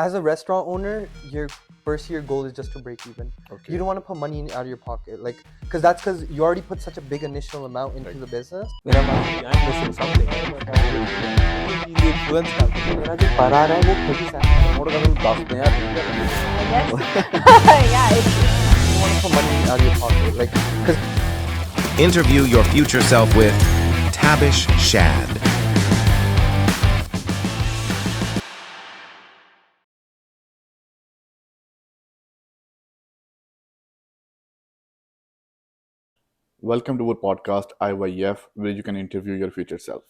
As a restaurant owner, your first year goal is just to break even. Okay. You don't want to put money out of your pocket, like, that's because you already put such a big initial amount into the business. मेरा मान I'm missing something. The influence का मेरा जो परार है वो खुद ही साथ मोड़ का दस ने यार I guess. Yeah, it's You don't want to put money out of your pocket, like, because Interview your future self with Tabish Shad. Welcome to our podcast IYF, where you can interview your future self.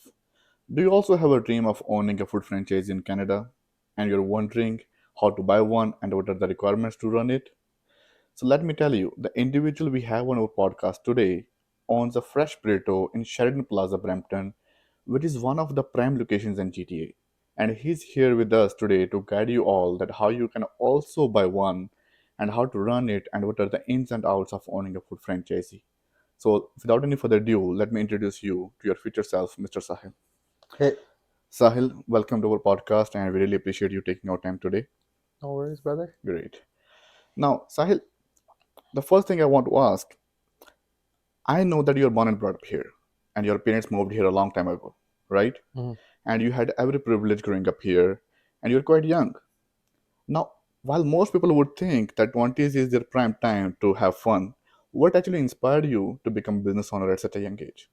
Do you also have a dream of owning a food franchise in Canada and you're wondering how to buy one and what are the requirements to run it? So let me tell you, the individual we have on our podcast today owns a fresh burrito in Sheridan Plaza, Brampton, which is one of the prime locations in GTA. And he's here with us today to guide you all that how you can also buy one and how to run it and what are the ins and outs of owning a food franchisee. So without any further ado, let me introduce you to your future self, Mr. Sahil. hey, Sahil, welcome to our podcast and we really appreciate you taking our time today. no worries, brother. Great. Now, Sahil, the first thing I want to ask, I know that you're born and brought up here and your parents moved here a long time ago, right? Mhm. And you had every privilege growing up here and you're quite young. Now, while most people would think that 20s is their prime time to have fun, what actually inspired you to become a business owner at such a young age?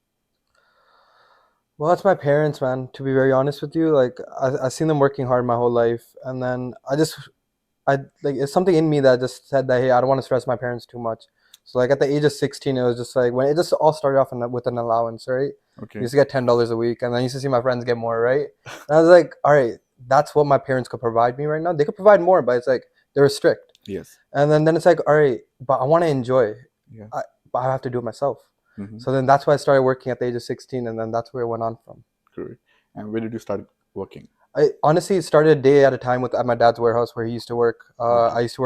Well, it's my parents, man. To be very honest with you, like, I seen them working hard my whole life, and then I like, it's something in me that just said that, hey, I don't want to stress my parents too much. So like at the age of 16, it was just like when it just all started off with an allowance, right? I Okay. used to get $10 a week, and then I used to see my friends get more, right? And I was like, all right, that's what my parents could provide me right now. They could provide more, but it's like they're strict. Yes. And then it's like, all right, but I want to enjoy. Yeah. But I have to do it myself. Mm-hmm. So then that's why I started working at the age of 16, and then that's where it went on from. Great. And where did you start working? I honestly started a day at a time at my dad's warehouse where he used to work. Okay. I used to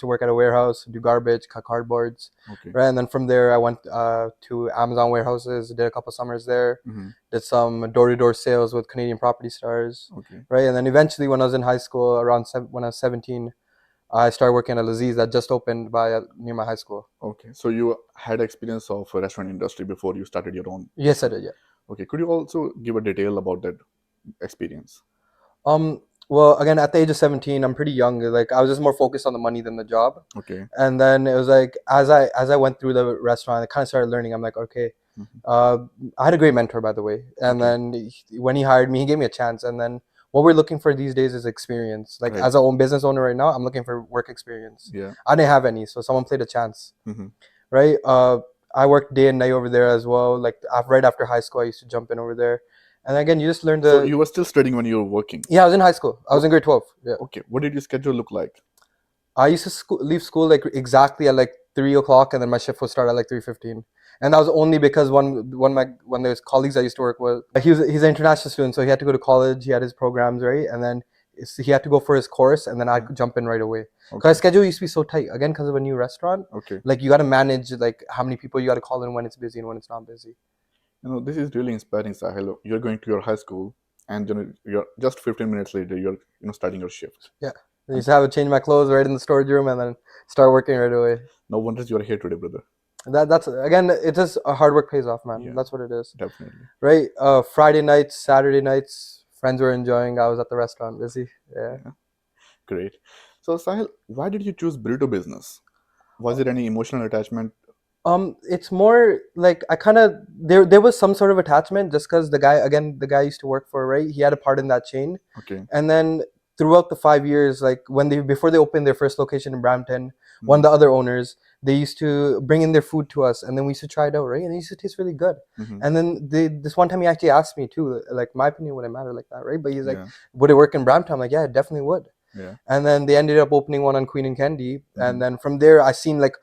work at a warehouse, do garbage, cut cardboards, Okay. right? And then from there, I went to Amazon warehouses, did a couple summers there, Mm-hmm. did some door-to-door sales with Canadian Property Stars, Okay. right? And then eventually, when I was in high school, when I was 17, I started working at Laziz that just opened near my high school. Okay. So you had experience of restaurant industry before you started your own. Yes, I did. Yeah. Okay. Could you also give a detail about that experience? Well, again, at the age of 17, I'm pretty young. Like, I was just more focused on the money than the job. Okay. And then it was like, as I went through the restaurant, I kind of started learning. I'm like, okay, I had a great mentor, by the way. And Okay. then when he hired me, he gave me a chance. And then what we're looking for these days is experience. Like, Right. as an own business owner right now, I'm looking for work experience. Yeah. I didn't have any, so someone played a chance, Mm-hmm. right? I worked day and night over there as well. Like, right after high school, I used to jump in over there. And again, you just learn So you were still studying when you were working. Yeah, I was in high school. I was in grade 12. Yeah. Okay. What did your schedule look like? I used to leave school like exactly at like 3 o'clock, and then my shift would start at like 3:15. And that was only because one of those colleagues I used to work with, he's an international student, so he had to go to college. He had his programs, right, and then he had to go for his course, and then I could jump in right away. Because Okay. our schedule used to be so tight. Again, because of a new restaurant, Okay. like you got to manage like how many people you got to call in when it's busy and when it's not busy. You know, this is really inspiring, Sahil. You're going to your high school, and you're just 15 minutes later. You're starting your shift. I used to have to change my clothes right in the storage room and then start working right away. No wonder you're here today, brother. That's again, it is a hard work pays off, man. Yeah. That's what it is. Definitely. Right? Friday nights, Saturday nights, friends were enjoying. I was at the restaurant busy. Yeah. Great. So, Sahil, why did you choose Bruto Business? Was there any emotional attachment? It's more like I kind of there was some sort of attachment just because the guy I used to work for, right? He had a part in that chain, Okay. and then throughout the 5 years, like before they opened their first location in Brampton, Mm-hmm. one of the other owners, they used to bring in their food to us, and then we used to try it out, right? And it used to taste really good. Mm-hmm. And then this one time he actually asked me too, like my opinion would it matter like that, right? But he's like, Yeah. would it work in Brampton? I'm like, yeah, it definitely would. Yeah. And then they ended up opening one on Queen and Kennedy, Mhm. and then from there I seen like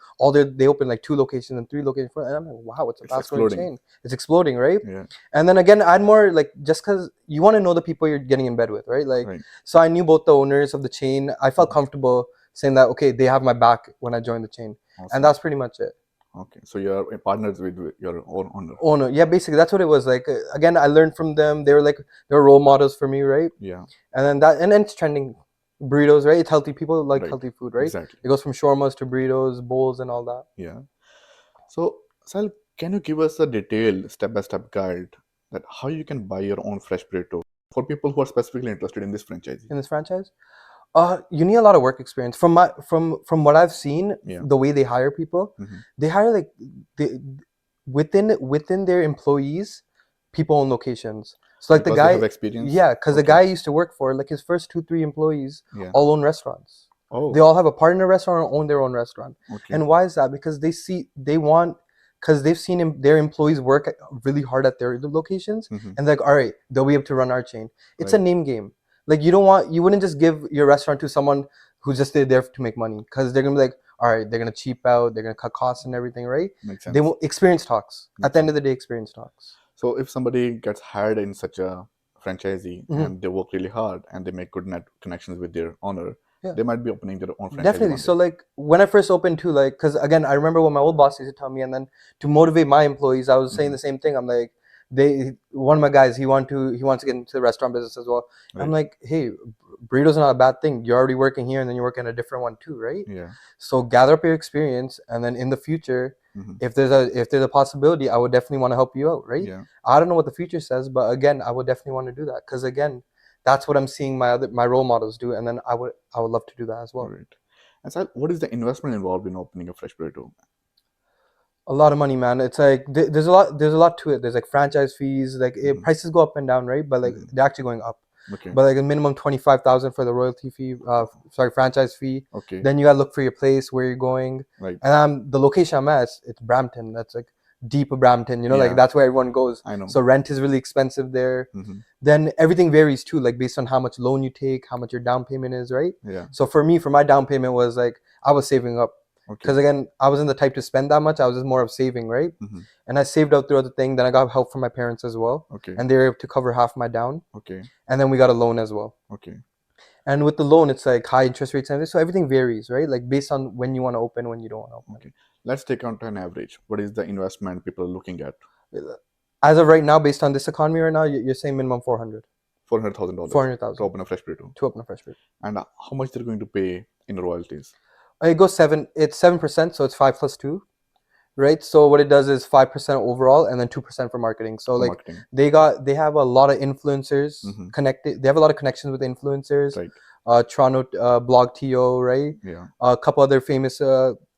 they opened like 2 locations and 3 locations, and I'm like, wow, it's a It's fast growing exploding. chain. It's exploding, right? Yeah. And then again, I'd more like just because you want to know the people you're getting in bed with, right? Like, Right. so I knew both the owners of the chain. I felt comfortable saying that, okay, they have my back when I joined the chain, Awesome. and that's pretty much it. Okay. So you're partners with your own owner. Owner, yeah, basically that's what it was. Like, again, I learned from them. They were role models for me, right? Yeah. And then and it's trending. Burritos, right? It's healthy. People like Right. healthy food, right? Exactly. It goes from shawarmas to burritos, bowls, and all that. Yeah. So, Sahil, can you give us a detailed step-by-step guide that how you can buy your own fresh burrito for people who are specifically interested in this franchise? In this franchise, you need a lot of work experience. From what I've seen, Yeah. the way they hire people, Mhm. they hire like they, within their employees, people own locations. So like the Because they have guy, experience. yeah, because the Okay. guy I used to work for, like his first 2-3 employees Yeah. all own restaurants. Oh. They all have a partner restaurant or own their own restaurant. Okay. And why is that? Because because they've seen their employees work really hard at their locations, Mhm. and like, all right, they'll be able to run our chain. It's a Right. name game. Like you wouldn't just give your restaurant to someone who's just there to make money, because they're gonna be like, all right, they're gonna cheap out, they're gonna cut costs and everything, right? Makes sense. They will experience talks. Makes At the end sense. of the day, experience talks. So if somebody gets hired in such a franchisee Mhm. and they work really hard and they make good net connections with their owner, Yeah. they might be opening their own franchise. Definitely. one So day. like when I first opened too, like, because again, I remember what my old boss used to tell me, and then to motivate my employees, I was saying Mhm. the same thing. I'm like, one of my guys, he wants to get into the restaurant business as well. Right. I'm like, hey, burrito's not a bad thing. You're already working here, and then you're working a different one too, right? Yeah. So gather up your experience, and then in the future, Mhm. if there's a possibility, I would definitely want to help you out, right? Yeah. I don't know what the future says, but again, I would definitely want to do that, because again, that's what I'm seeing my role models do, and then I would love to do that as well. Right. And so, what is the investment involved in opening a fresh burrito? A lot of money, man. It's like there's a lot to it. There's like franchise fees, like Mhm. prices go up and down, right? But like Mhm. they're actually going up. Okay. But like a minimum 25,000 for the royalty fee, franchise fee. Okay. Then you gotta look for your place, where you're going, Right. and the location I'm at, it's Brampton. That's like deep Brampton, Yeah. like that's where everyone goes. I know. So rent is really expensive there. Mhm. Then everything varies too, like based on how much loan you take, how much your down payment is, right? Yeah. So for me, for my down payment was like I was saving up. Okay. Because again, I wasn't the type to spend that much. I was just more of saving, right? Mhm. And I saved up throughout the thing. Then I got help from my parents as well, Okay. and they were able to cover half my down. Okay. And then we got a loan as well. Okay. And with the loan, it's like high interest rates and everything. So everything varies, right? Like based on when you want to open, when you don't want to open. Okay. Let's take out an average. What is the investment people are looking at? As of right now, based on this economy right now, you're saying minimum 400, $400,000 400,000 to open a fresh burrito. to open a fresh business. And how much they're going to pay in royalties? It goes 7. It's 7%, so it's 5 plus 2, right? So what it does is 5% overall, and then 2% for marketing. So For like marketing. they have a lot of influencers Mhm. connected. They have a lot of connections with influencers. Right. Toronto Blog TO, right? Yeah. A couple other famous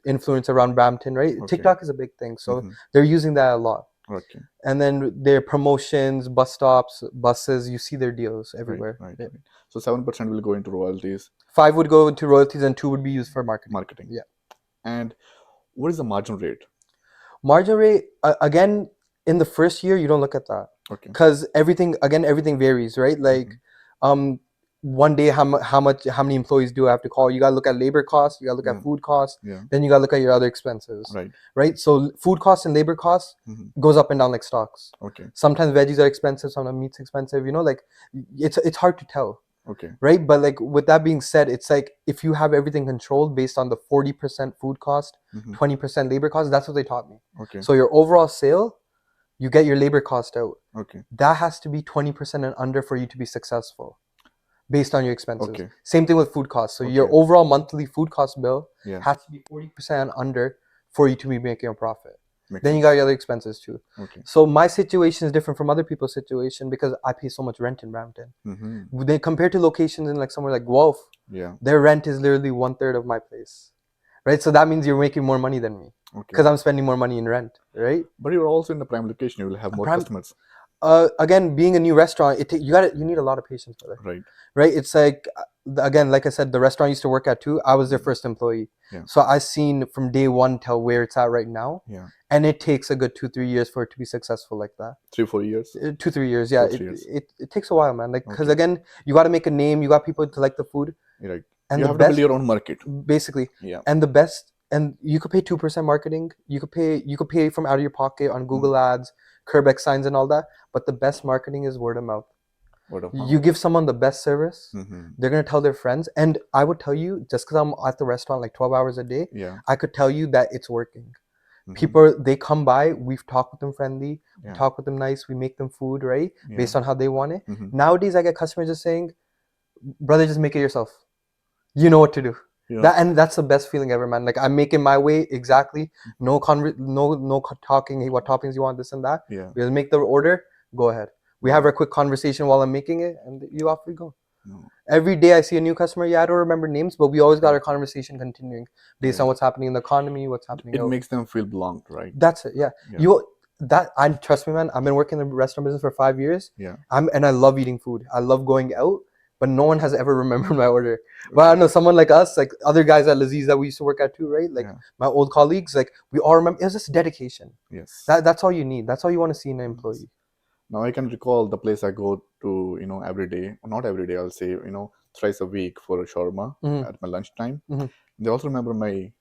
influencers around Brampton, right? Okay. TikTok is a big thing, so Mhm. they're using that a lot. Okay. And then their promotions, bus stops, buses, you see their deals everywhere. Right. Yeah. Right. So 7% will go into royalties, 5 would go into royalties, and 2 would be used for marketing. marketing. Yeah. And what is the margin rate? Margin rate, again, in the first year, you don't look at that, Okay. because everything varies, right? Like, one day how many employees do I have to call? You gotta look at labor costs, you gotta look Yeah. at food costs, Yeah. then you gotta look at your other expenses, Right. right? So food costs and labor costs Mhm. goes up and down like stocks. Okay. Sometimes veggies are expensive, sometimes meat's expensive. Like it's hard to tell, Okay. right? But like with that being said, it's like if you have everything controlled based on the 40% food cost, Mhm. 20% labor cost, that's what they taught me. Okay. So your overall sale, you get your labor cost out. Okay. That has to be 20% and under for you to be successful, based on your expenses. Okay. Same thing with food costs. So your Okay. overall monthly food cost bill Yeah. has to be 40% and under for you to be making a profit. Makes Then you sense. got your other expenses too. Okay. So my situation is different from other people's situation because I pay so much rent in Brampton. Mm-hmm. They compared to locations in like somewhere like Guelph, Yeah. their rent is literally 1/3 of my place, right? So that means you're making more money than me Okay. because I'm spending more money in rent, right? But you're also in the prime location. You will have more Prime- customers. Again, being a new restaurant, you need a lot of patience for that, Right. right? It's like again, like I said, the restaurant I used to work at too. I was their first employee, Yeah. so I seen from day one till where it's at right now, Yeah. and it takes a good 2-3 years for it to be successful like that. 3-4 years. 2-3 years, yeah. 2-3 years. It takes a while, man. Like because Okay. again, you got to make a name. You got people to like the food, Right. and You the have to build best, your own market. basically, Yeah. and the best. And you could pay 2% marketing. You could pay from out of your pocket on Google Ads, Curbex signs, and all that. But the best marketing is word of mouth. Word of You mouth. give someone the best service, Mm-hmm. they're gonna tell their friends. And I would tell you, just because I'm at the restaurant like 12 hours a day, Yeah. I could tell you that it's working. Mhm. People, they come by, we've talked with them friendly, we Yeah. talk with them nice, we make them food, right? Yeah. Based on how they want it. Mhm. Nowadays, I get customers just saying, brother, just make it yourself. you know what to do. Yeah. And that's the best feeling ever, man. Like I'm making my way exactly. No talking. Hey, what toppings you want? This and that. Yeah. We just make the order. Go ahead. We have a quick conversation while I'm making it, and you off we go. No. Every day I see a new customer. Yeah, I don't remember names, but we always got our conversation continuing based on Yeah. what's happening in the economy, what's happening. It makes them feel belonged, right? That's it. Yeah. Yeah. I trust me, man. I've been working in the restaurant business for 5 years. Yeah. And I love eating food. I love going out, but no one has ever remembered my order. But I know someone like us, like other guys at Laziz that we used to work at too, right? Like my old colleagues, like we all remember. It was just dedication. Yes. That's all you need. That's all you want to see in an employee. Now I can recall the place I go to, every day. Not every day, I'll say, thrice a week for a shawarma at my lunchtime. They also remember my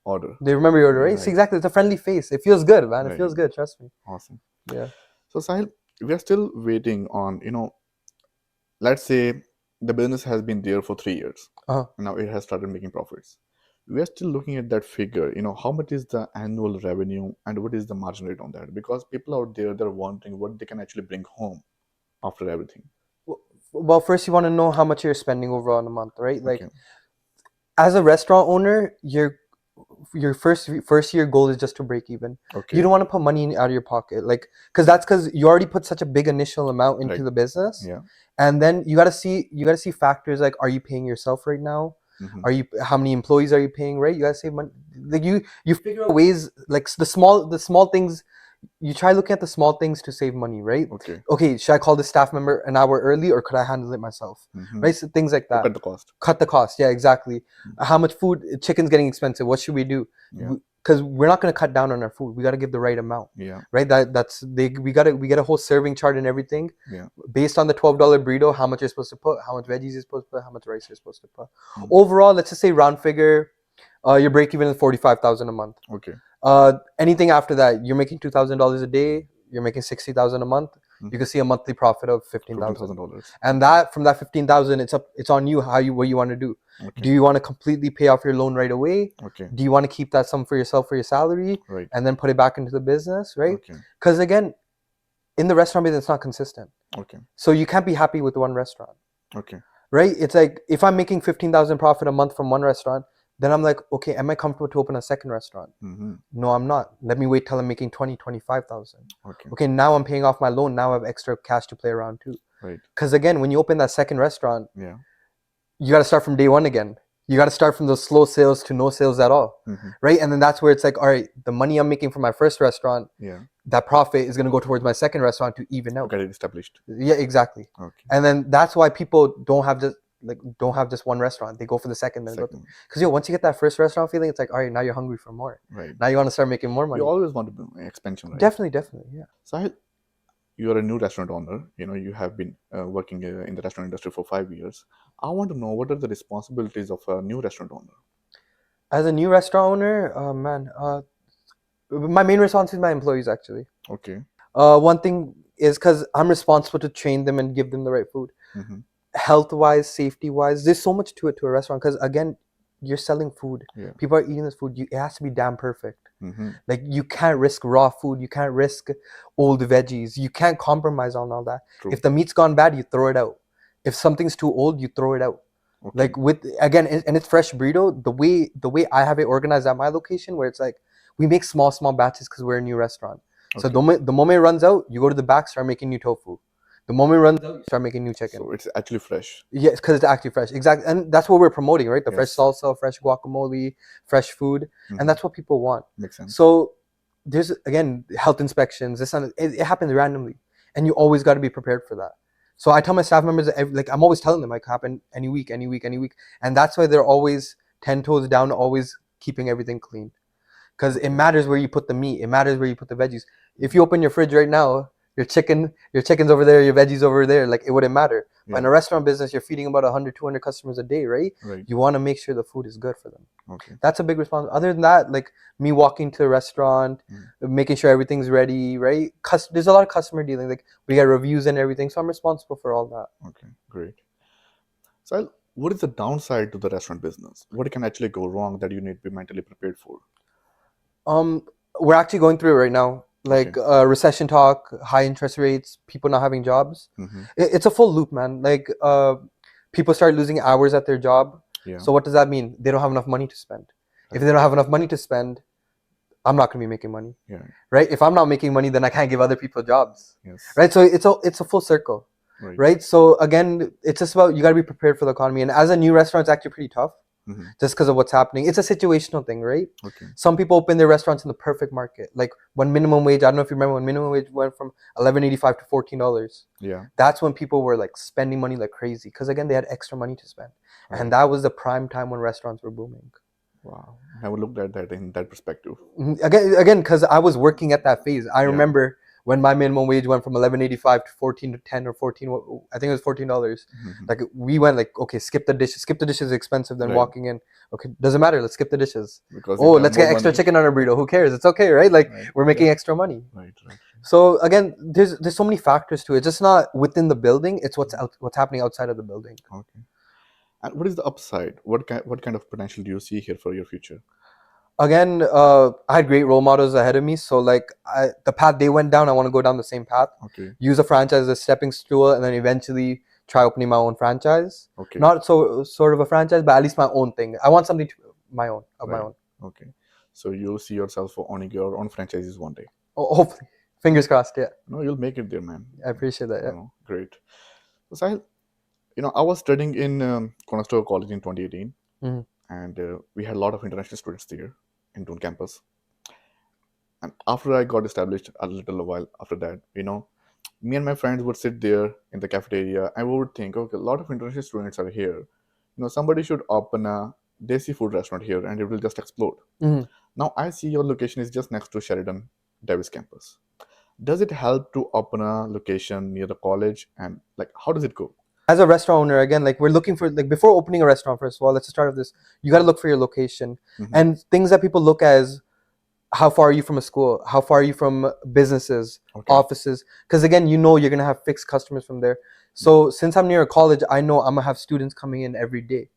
order. They remember your order, right? See, exactly. It's a friendly face. It feels good, man. Right. It feels good. Trust me. Awesome. Yeah. So Sahil, we are still waiting on, let's say the business has been there for 3 years. Now it has started making profits. We are still looking at that figure, how much is the annual revenue and what is the margin rate on that? Because people out there, they're wondering what they can actually bring home after everything. Well, first you want to know how much you're spending overall in a month, right? Like, Okay. as a restaurant owner, your first year goal is just to break even. Okay. You don't want to put money out of your pocket, like, because you already put such a big initial amount into Right. the business. Yeah. And then you got to see factors like, are you paying yourself right now? How many employees are you paying, right? You got to save money. Like you figure out ways, like the small things. You try looking at the small things to save money, right? Okay, should I call this staff member an hour early or could I handle it myself? Right? So things like that. Cut the cost. Cut the cost. Yeah, exactly. How much food? Chicken's getting expensive. What should we do? Because we're not going to cut down on our food. We got to give the right amount. Yeah. Right. We get a whole serving chart and everything. Yeah. Based on the $12 burrito, how much you're supposed to put, how much veggies you're supposed to put, how much rice you're supposed to put. Overall, let's just say round figure, your break even is $45,000 a month. Okay. Anything after that, you're making $2,000 a day. You're making $60,000 a month. You can see a monthly profit of $15,000. And from that $15,000, it's on you what you want to do. Okay. Do you want to completely pay off your loan right away? Okay. Do you want to keep that sum for yourself for your salary? Right. And then put it back into the business, right? Okay. Because again, in the restaurant business, it's not consistent. Okay. So you can't be happy with one restaurant. Okay. Right? It's like if I'm making $15,000 profit a month from one restaurant, then I'm like, okay, am I comfortable to open a second restaurant? No, I'm not. Let me wait till I'm making 20, 25,000. Okay, now I'm paying off my loan. Now I have extra cash to play around too. Right. Because again, when you open that second restaurant, Yeah. you got to start from day one again. You got to start from those slow sales to no sales at all. Right? And then that's where it's like, all right, the money I'm making from my first restaurant, that profit is going to go towards my second restaurant to even out. Get it established. Yeah, exactly. Okay. And then that's why people don't have just one restaurant. They go for the second. Because once you get that first restaurant feeling, it's like, all right, now you're hungry for more. Right. Now you want to start making more money. You always want to do expansion, right? Definitely, yeah. Sahil, you are a new restaurant owner. You have been working in the restaurant industry for 5 years. I want to know, what are the responsibilities of a new restaurant owner? As a new restaurant owner, my main responsibility is my employees, actually. Okay. One thing is because I'm responsible to train them and give them the right food. Health-wise, safety-wise, there's so much to it to a restaurant because, again, you're selling food. Yeah. People are eating this food. It has to be damn perfect. Like, you can't risk raw food. You can't risk old veggies. You can't compromise on all that. True. If the meat's gone bad, you throw it out. If something's too old, you throw it out. Okay. Like and it's fresh burrito. The way I have it organized at my location, where it's like we make small batches because we're a new restaurant. Okay. So the moment it runs out, you go to the back, start making new tofu. The moment it runs out, you start making new chicken. So it's actually fresh. Yes, because it's actually fresh. Exactly. And that's what we're promoting, right? The fresh salsa, fresh guacamole, fresh food. And that's what people want. Makes sense. So there's, again, health inspections. It happens randomly. And you always got to be prepared for that. So I tell my staff members, I'm always telling them, like, happen any week. And that's why they're always 10 toes down, always keeping everything clean. Because it matters where you put the meat. It matters where you put the veggies. If you open your fridge right now, your chicken's over there, your veggies over there, like, it wouldn't matter. Yeah. But in a restaurant business, you're feeding about 100, 200 customers a day, right? You want to make sure the food is good for them. Okay. That's a big responsibility. Other than that, like me walking to a restaurant, making sure everything's ready, right? There's a lot of customer dealing. Like, we get reviews and everything, so I'm responsible for all that. Okay, great. So what is the downside to the restaurant business? What can actually go wrong that you need to be mentally prepared for? We're actually going through it right now. Like, recession talk, high interest rates, people not having jobs. It's a full loop, man. Like, people start losing hours at their job. Yeah. So what does that mean? They don't have enough money to spend. If they don't have enough money to spend, I'm not going to be making money. Yeah. Right? If I'm not making money, then I can't give other people jobs. Yes. Right? So it's a full circle. Right. Right? So again, it's just about, you got to be prepared for the economy. And as a new restaurant, it's actually pretty tough. Mm-hmm. Just because of what's happening. It's a situational thing, right? Okay. Some people open their restaurants in the perfect market. Like when minimum wage, I don't know if you remember when minimum wage went from $11.85 to $14. Yeah. That's when people were like spending money like crazy. Because again, they had extra money to spend. Right. And that was the prime time when restaurants were booming. Wow. I haven't looked at that in that perspective. Again, because I was working at that phase. I Yeah. remember when my minimum wage went from $11.85 to 14 to 10 or 14. I think it was $14. Mm-hmm. Like we went like, okay, skip the dishes. Skip the dishes is expensive than Right. walking in. Okay, doesn't matter. Let's skip the dishes. Because Oh, you have let's more get extra money. chicken on a burrito. Who cares? It's okay, right? Like Right. we're making Yeah. extra money. Right. Right. So again, there's so many factors to it. Just not within the building. It's what's happening outside of the building. Okay. And what is the upside? What kind of potential do you see here for your future? Again, I had great role models ahead of me. So like the path they went down, I want to go down the same path. Okay. Use a franchise as a stepping stool, and then eventually try opening my own franchise. Okay. Not so sort of a franchise, but at least my own thing. I want something my own. Okay. So you'll see yourself for owning your own franchises one day. Oh, hopefully, fingers crossed. Yeah, No, you'll make it there, man. I appreciate that. Yeah. Great. So Sahil, I was studying in Conestoga College in 2018, Mhm. and we had a lot of international students there in Doon campus. And after I got established, a little while after that, me and my friends would sit there in the cafeteria, and we would think, okay, a lot of international students are here. Somebody should open a desi food restaurant here, and it will just explode. Mhm. Now I see your location is just next to Sheridan Davis campus. Does it help to open a location near the college, and like how does it go? As a restaurant owner, again, like we're looking for, like before opening a restaurant, first of all, let's start with this. You got to look for your location. Mhm. And things that people look at is how far are you from a school? How far are you from businesses, Okay. offices? Because again, you're going to have fixed customers from there. So since I'm near a college, I know I'm going to have students coming in every day.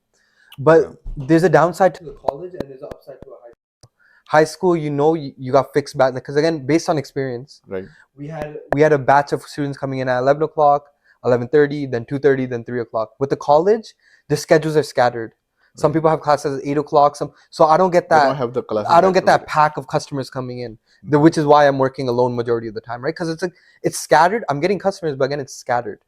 But Yeah. there's a downside to the college and there's an upside to a high school. High school, you got fixed back. Because again, based on experience, Right. we had a batch of students coming in at 11 o'clock, 11:30, then 2:30, then 3 o'clock. With the college, the schedules are scattered. Some Right. people have classes at 8 o'clock. So I don't get They that. don't have the classes I don't back get to that back. pack of customers coming in, which is why I'm working alone majority of the time, right? Because it's scattered. I'm getting customers, but again, it's scattered.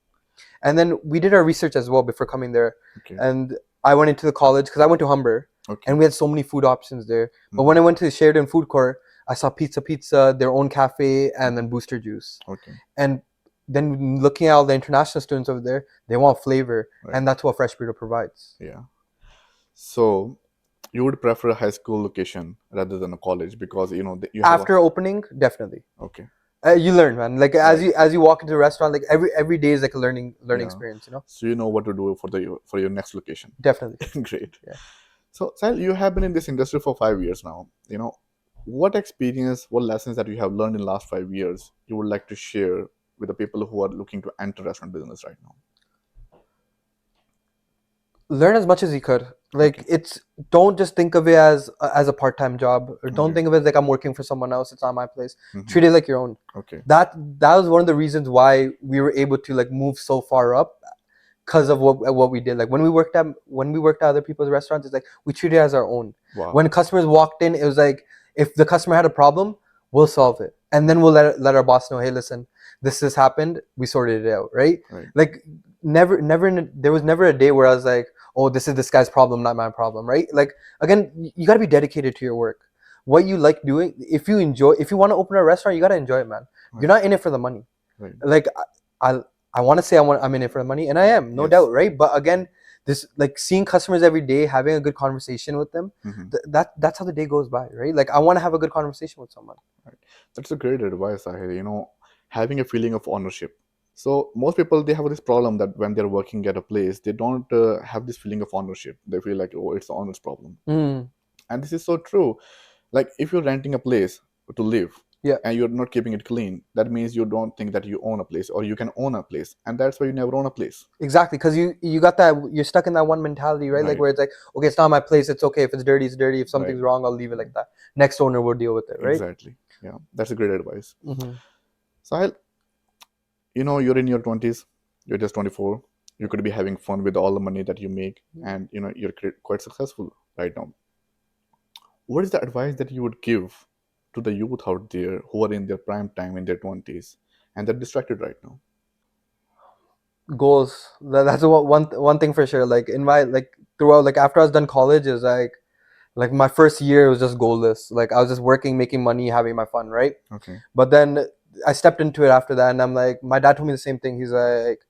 And then we did our research as well before coming there. Okay. And I went into the college because I went to Humber, Okay. and we had so many food options there. But Mhm. when I went to the Sheridan food court, I saw pizza, their own cafe, and then Booster Juice. Okay. And then looking at all the international students over there, they want flavor, Right. and that's what Fresh Burrito provides. Yeah. So you would prefer a high school location rather than a college because you have After opening, definitely. okay. You learn, man. Like Right. as you walk into the restaurant, like every day is like a learning Yeah. experience. So you know what to do for your next location. Definitely. Great. Yeah. So Sahil, you have been in this industry for 5 years now. What experience, what lessons that you have learned in the last 5 years you would like to share with the people who are looking to enter restaurant business right now? Learn as much as you could. Like don't just think of it as a part-time job, or don't Okay. think of it like I'm working for someone else. It's not my place. Mhm. Treat it like your own. Okay. That was one of the reasons why we were able to like move so far up, because of what we did. Like when we worked at other people's restaurants, it's like we treated it as our own. Wow. When customers walked in, it was like if the customer had a problem, we'll solve it, and then we'll let our boss know, hey, listen, this has happened. We sorted it out, right? Right. Like there was never a day where I was like, oh, this is this guy's problem, not my problem, right? Like again, you got to be dedicated to your work. What you like doing, if you want to open a restaurant, you got to enjoy it, man. Right. You're not in it for the money. Right. Like I want to say I'm in it for the money, and I am, no Yes. doubt, right? But again, this like seeing customers every day, having a good conversation with them, Mhm. that's how the day goes by, right? Like I want to have a good conversation with someone. That's a great advice, Sahil. Having a feeling of ownership. So most people, they have this problem that when they're working at a place, they don't have this feeling of ownership. They feel like, oh, it's the owner's problem. Mm. And this is so true. Like if you're renting a place to live, Yeah. and you're not keeping it clean, that means you don't think that you own a place or you can own a place, and that's why you never own a place. Exactly, because you got that, you're stuck in that one mentality, right? Like Right. where it's like, okay, it's not my place, it's okay. If it's dirty, it's dirty. If something's Right. wrong, I'll leave it like that. Next owner will deal with it, right? Exactly. Yeah, that's a great advice. Mm-hmm. Sahil, you're in your 20s, you're just 24. You could be having fun with all the money that you make, and you're quite successful right now. What is the advice that you would give to the youth out there who are in their prime time in their 20s and they're distracted right now? Goals. That's one thing for sure. Like in my like throughout, like after I was done college, is like my first year was just goalless. Like I was just working, making money, having my fun, right? Okay. But then I stepped into it after that, and I'm like, my dad told me the same thing. He's like,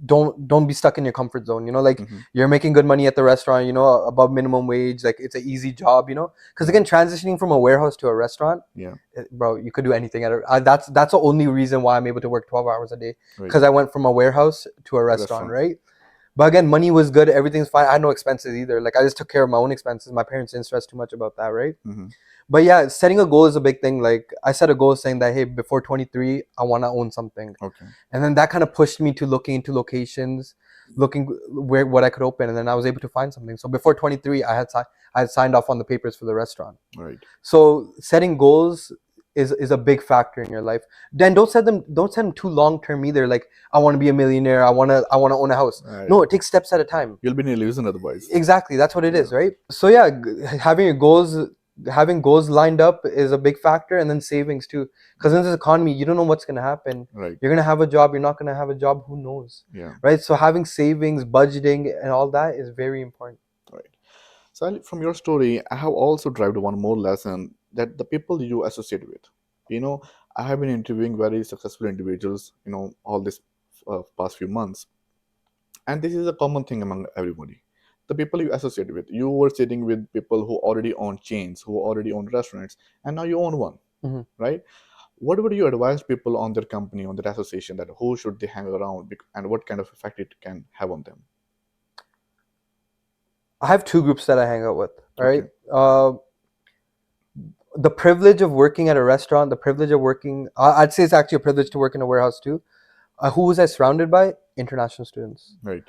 don't be stuck in your comfort zone. Like Mm-hmm. you're making good money at the restaurant. Above minimum wage. Like it's an easy job. Because again, transitioning from a warehouse to a restaurant, Yeah. bro, you could do anything at it. That's the only reason why I'm able to work 12 hours a day, Right. because I went from a warehouse to a restaurant, right? But again, money was good. Everything's fine. I had no expenses either. Like I just took care of my own expenses. My parents didn't stress too much about that, right? Mm-hmm. But yeah, setting a goal is a big thing. Like I set a goal saying that, hey, before 23, I want to own something. Okay. And then that kind of pushed me to looking into locations, looking what I could open, and then I was able to find something. So before 23, I had signed off on the papers for the restaurant. Right. So setting goals is a big factor in your life. Then don't set them too long term either. Like I want to be a millionaire. I want to own a house. Right. No, it takes steps at a time. You'll be in illusion otherwise. Exactly, that's what it is, Yeah. right? So yeah, having goals lined up is a big factor, and then savings too. Because in this economy, you don't know what's gonna happen. Right. You're gonna have a job. You're not gonna have a job. Who knows? Yeah. Right. So having savings, budgeting, and all that is very important. Right. So from your story, I have also derived one more lesson, that the people you associate with. I have been interviewing very successful individuals, all this past few months, and this is a common thing among everybody. The people you associate with. You were sitting with people who already own chains, who already own restaurants, and now you own one, Mhm. right? What would you advise people on their company, on their association, that who should they hang around, and what kind of effect it can have on them? I have two groups that I hang out with. All right. Okay. The privilege of working at a restaurant, the privilege of working, I'd say it's actually a privilege to work in a warehouse too. Who was I surrounded by? International students. Right.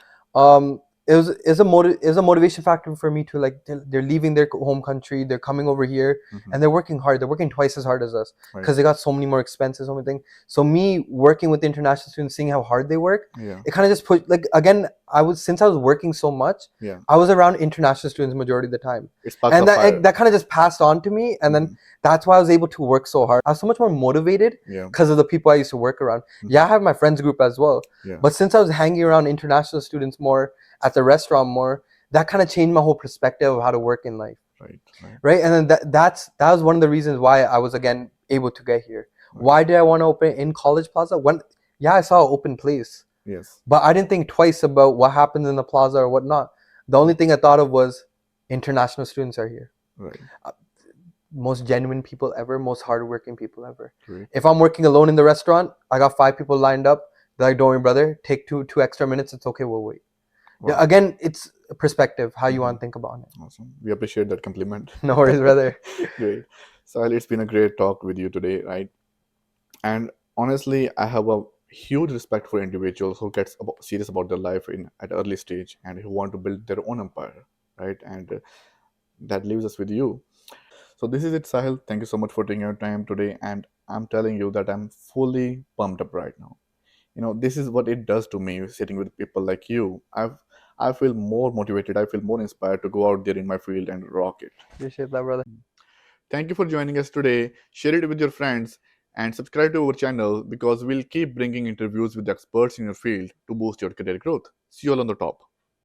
Is a motivation factor for me to, like, they're leaving their home country, they're coming over here, Mhm. and they're working hard. They're working twice as hard as us Right. because they got so many more expenses, so many things. So me working with the international students, seeing how hard they work, Yeah. it kind of just put, like, again, since I was working so much, Yeah. I was around international students majority of the time, It sparks and a fire. that kind of just passed on to me, and then Mhm. that's why I was able to work so hard. I was so much more motivated Yeah. because of the people I used to work around. Mhm. Yeah, I have my friends group as well, Yeah. but since I was hanging around international students more, at the restaurant more, that kind of changed my whole perspective of how to work in life. Right. Right. Right. And then that was one of the reasons why I was again able to get here. Right. Why did I want to open in College Plaza? I saw an open place, Yes. but I didn't think twice about what happens in the plaza or whatnot. The only thing I thought of was international students are here. Right. Most genuine people ever, most hardworking people ever. Great. If I'm working alone in the restaurant, I got 5 people lined up. They're like, don't worry, brother, take two extra minutes. It's okay, we'll wait. Wow. Yeah, again, it's perspective, how you Mhm. want to think about it. Awesome. We appreciate that compliment. No worries, brother. Great. Sahil, it's been a great talk with you today, right? And honestly, I have a huge respect for individuals who get serious about their life at early stage and who want to build their own empire, right? And that leaves us with you. So this is it, Sahil. Thank you so much for taking your time today. And I'm telling you that I'm fully pumped up right now. This is what it does to me sitting with people like you. I feel more motivated. I feel more inspired to go out there in my field and rock it. Appreciate that, brother. Thank you for joining us today. Share it with your friends and subscribe to our channel, because we'll keep bringing interviews with experts in your field to boost your career growth. See you all on the top.